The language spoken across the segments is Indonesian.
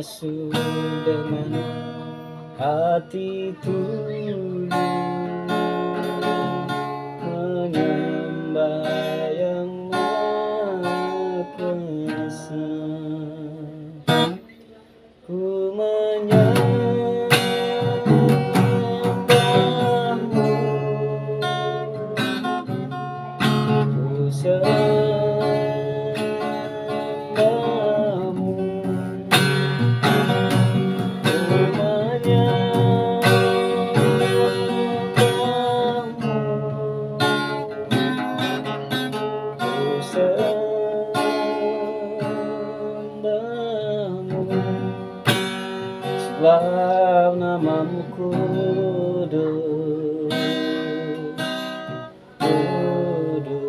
masuk dengan hati tulus menyembah yang Maha Kuasa. Ku menyembahmu, ku sembahmu, ku menyembahmu, ku sembahmu. Sebab namamu kudus, kudus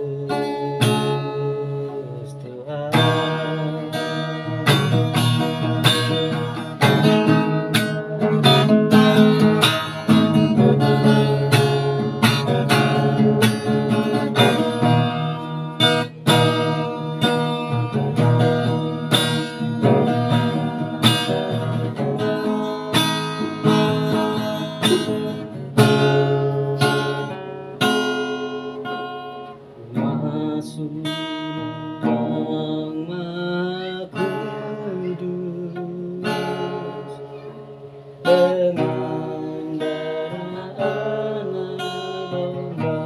Tuhan. Masuk yang Maha Kudus dengan darah anak domba,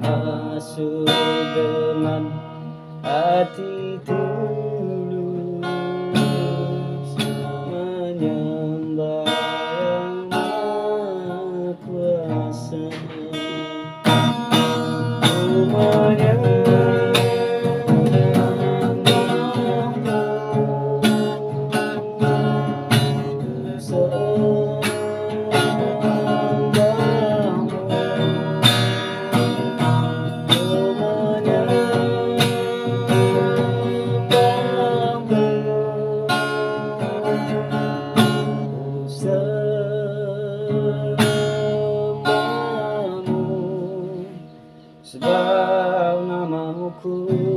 masuk dengan hati tulus menyembah yang Maha Kuasa. Ku menyembahmu, ku sembahmu, ku menyembahmu, ku sembahmu. Sebab namamu kudus,